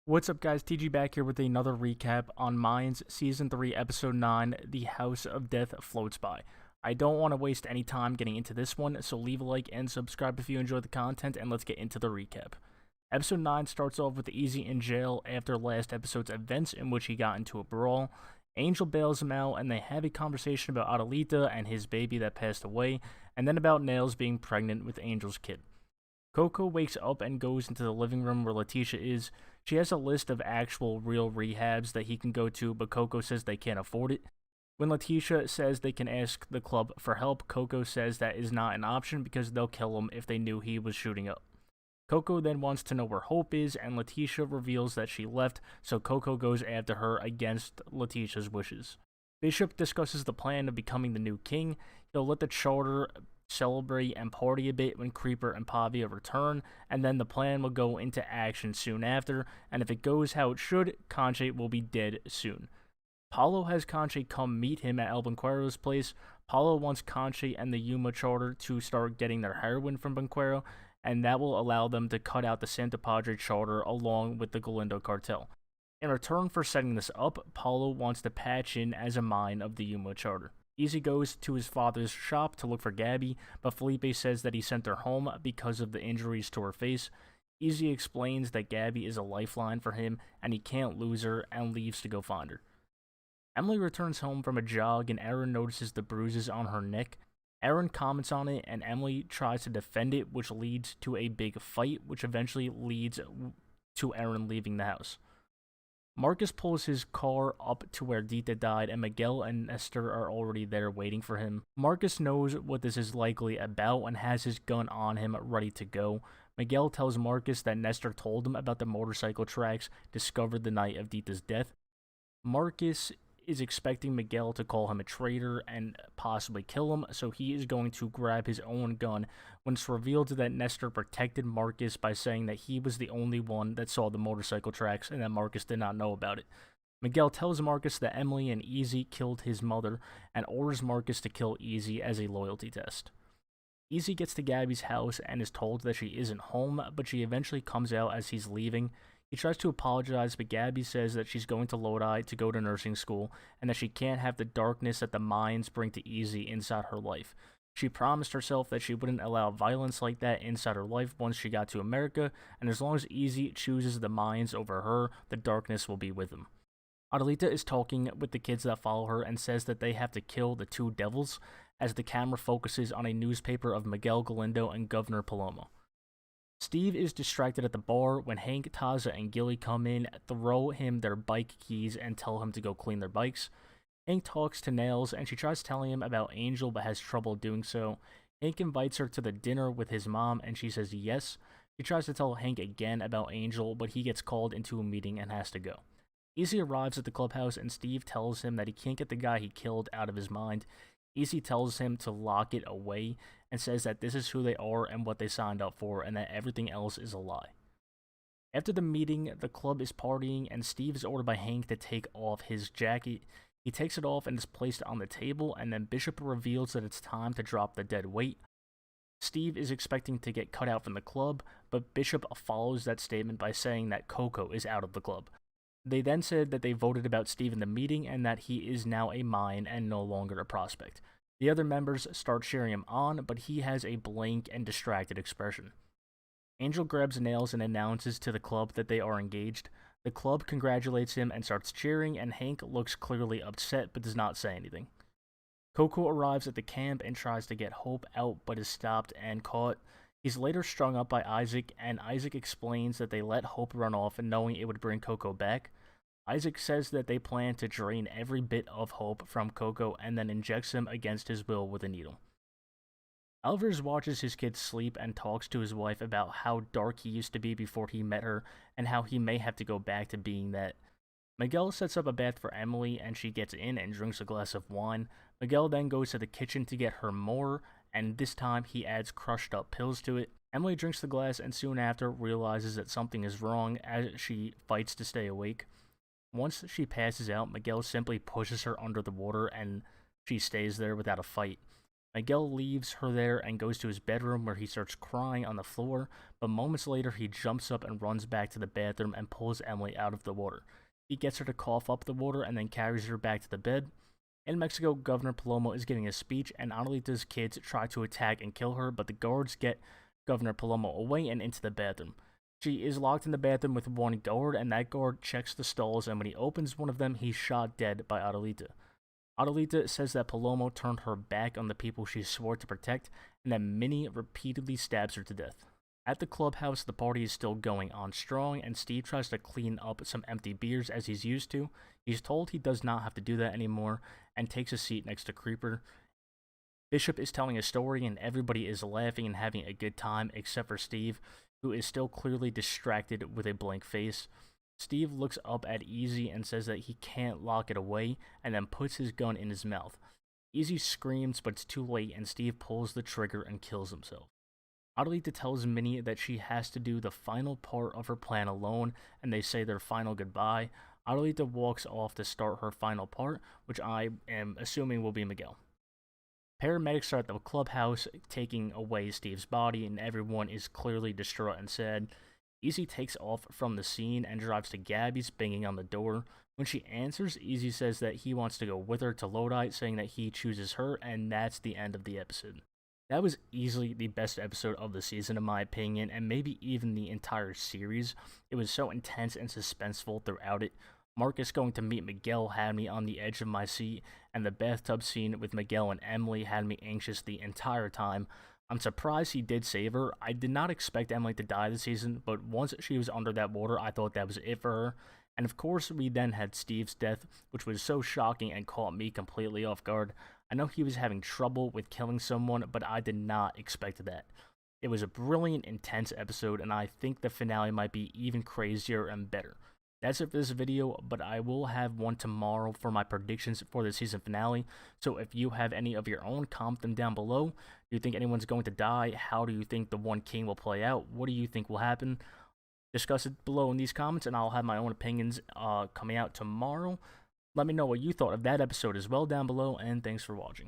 What's up, guys? TG back here with another recap on Mayans Season 3, Episode 9, The House of Death Floats By. I don't want to waste any time getting into this one, so leave a like and subscribe if you enjoy the content, and let's get into the recap. Episode 9 starts off with Easy in jail after last episode's events in which he got into a brawl. Angel bails him out, and they have a conversation about Adelita and his baby that passed away, and then about Nails being pregnant with Angel's kid. Coco wakes up and goes into the living room where Letitia is. She has a list of actual real rehabs that he can go to, but Coco says they can't afford it. When Letitia says they can ask the club for help, Coco says that is not an option because they'll kill him if they knew he was shooting up. Coco then wants to know where Hope is, and Letitia reveals that she left, so Coco goes after her against Letitia's wishes. Bishop discusses the plan of becoming the new king. He'll let the charter celebrate and party a bit when Creeper and Pavia return, and then the plan will go into action soon after, and if it goes how it should, Conche will be dead soon. Paulo has Conche come meet him at El Banquero's place. Paulo wants Conche and the Yuma charter to start getting their heroin from Banquero, and that will allow them to cut out the Santa Padre charter along with the Galindo cartel. In return for setting this up, Paulo wants to patch in as a mine of the Yuma charter. Easy goes to his father's shop to look for Gabby, but Felipe says that he sent her home because of the injuries to her face. Easy explains that Gabby is a lifeline for him, and he can't lose her, and leaves to go find her. Emily returns home from a jog, and Aaron notices the bruises on her neck. Aaron comments on it, and Emily tries to defend it, which leads to a big fight, which eventually leads to Aaron leaving the house. Marcus pulls his car up to where Dita died, and Miguel and Esther are already there waiting for him. Marcus knows what this is likely about and has his gun on him ready to go. Miguel tells Marcus that Nestor told him about the motorcycle tracks discovered the night of Dita's death. Marcus is expecting Miguel to call him a traitor and possibly kill him, so he is going to grab his own gun when it's revealed that Nestor protected Marcus by saying that he was the only one that saw the motorcycle tracks and that Marcus did not know about it. Miguel tells Marcus that Emily and Easy killed his mother and orders Marcus to kill Easy as a loyalty test. Easy gets to Gabby's house and is told that she isn't home, but she eventually comes out as he's leaving. He tries to apologize, but Gabby says that she's going to Lodi to go to nursing school, and that she can't have the darkness that the mines bring to Easy inside her life. She promised herself that she wouldn't allow violence like that inside her life once she got to America, and as long as Easy chooses the mines over her, the darkness will be with him. Adelita is talking with the kids that follow her and says that they have to kill the two devils, as the camera focuses on a newspaper of Miguel Galindo and Governor Palomo. Steve is distracted at the bar when Hank, Taza, and Gilly come in, throw him their bike keys, and tell him to go clean their bikes. Hank talks to Nails, and she tries telling him about Angel but has trouble doing so. Hank invites her to the dinner with his mom, and she says yes. She tries to tell Hank again about Angel, but he gets called into a meeting and has to go. Easy arrives at the clubhouse, and Steve tells him that he can't get the guy he killed out of his mind. Easy tells him to lock it away and says that this is who they are and what they signed up for, and that everything else is a lie. After the meeting, the club is partying, and Steve is ordered by Hank to take off his jacket. He takes it off and is placed on the table, and then Bishop reveals that it's time to drop the dead weight. Steve is expecting to get cut out from the club, but Bishop follows that statement by saying that Coco is out of the club. They then said that they voted about Steve in the meeting and that he is now a mine and no longer a prospect. The other members start cheering him on, but he has a blank and distracted expression. Angel grabs Nails and announces to the club that they are engaged. The club congratulates him and starts cheering, and Hank looks clearly upset but does not say anything. Coco arrives at the camp and tries to get Hope out but is stopped and caught. He's later strung up by Isaac, and Isaac explains that they let Hope run off and knowing it would bring Coco back. Isaac says that they plan to drain every bit of hope from Coco and then injects him against his will with a needle. Alvarez watches his kids sleep and talks to his wife about how dark he used to be before he met her and how he may have to go back to being that. Miguel sets up a bath for Emily and she gets in and drinks a glass of wine. Miguel then goes to the kitchen to get her more, and this time he adds crushed up pills to it. Emily drinks the glass and soon after realizes that something is wrong as she fights to stay awake. Once she passes out, Miguel simply pushes her under the water and she stays there without a fight. Miguel leaves her there and goes to his bedroom where he starts crying on the floor, but moments later he jumps up and runs back to the bathroom and pulls Emily out of the water. He gets her to cough up the water and then carries her back to the bed. In Mexico, Governor Palomo is giving a speech, and Adelita's kids try to attack and kill her, but the guards get Governor Palomo away and into the bathroom. She is locked in the bathroom with one guard, and that guard checks the stalls, and when he opens one of them, he's shot dead by Adelita. Adelita says that Palomo turned her back on the people she swore to protect, and that Minnie repeatedly stabs her to death. At the clubhouse, the party is still going on strong, and Steve tries to clean up some empty beers as he's used to. He's told he does not have to do that anymore, and takes a seat next to Creeper. Bishop is telling a story, and everybody is laughing and having a good time, except for Steve, who is still clearly distracted with a blank face. Steve looks up at Easy and says that he can't lock it away, and then puts his gun in his mouth. Easy screams, but it's too late, and Steve pulls the trigger and kills himself. Adelita tells Minnie that she has to do the final part of her plan alone, and they say their final goodbye. Adelita walks off to start her final part, which I am assuming will be Miguel. Paramedics are at the clubhouse taking away Steve's body, and everyone is clearly distraught and sad. Easy takes off from the scene and drives to Gabby's, banging on the door. When she answers, Easy says that he wants to go with her to Lodi, saying that he chooses her, and that's the end of the episode. That was easily the best episode of the season in my opinion, and maybe even the entire series. It was so intense and suspenseful throughout it. Marcus going to meet Miguel had me on the edge of my seat, and the bathtub scene with Miguel and Emily had me anxious the entire time. I'm surprised he did save her. I did not expect Emily to die this season, but once she was under that water, I thought that was it for her. And of course, we then had Steve's death, which was so shocking and caught me completely off guard. I know he was having trouble with killing someone, but I did not expect that. It was a brilliant, intense episode, and I think the finale might be even crazier and better. That's it for this video, but I will have one tomorrow for my predictions for the season finale. So if you have any of your own, comment them down below. Do you think anyone's going to die? How do you think the One King will play out? What do you think will happen? Discuss it below in these comments, and I'll have my own opinions coming out tomorrow. Let me know what you thought of that episode as well down below, and thanks for watching.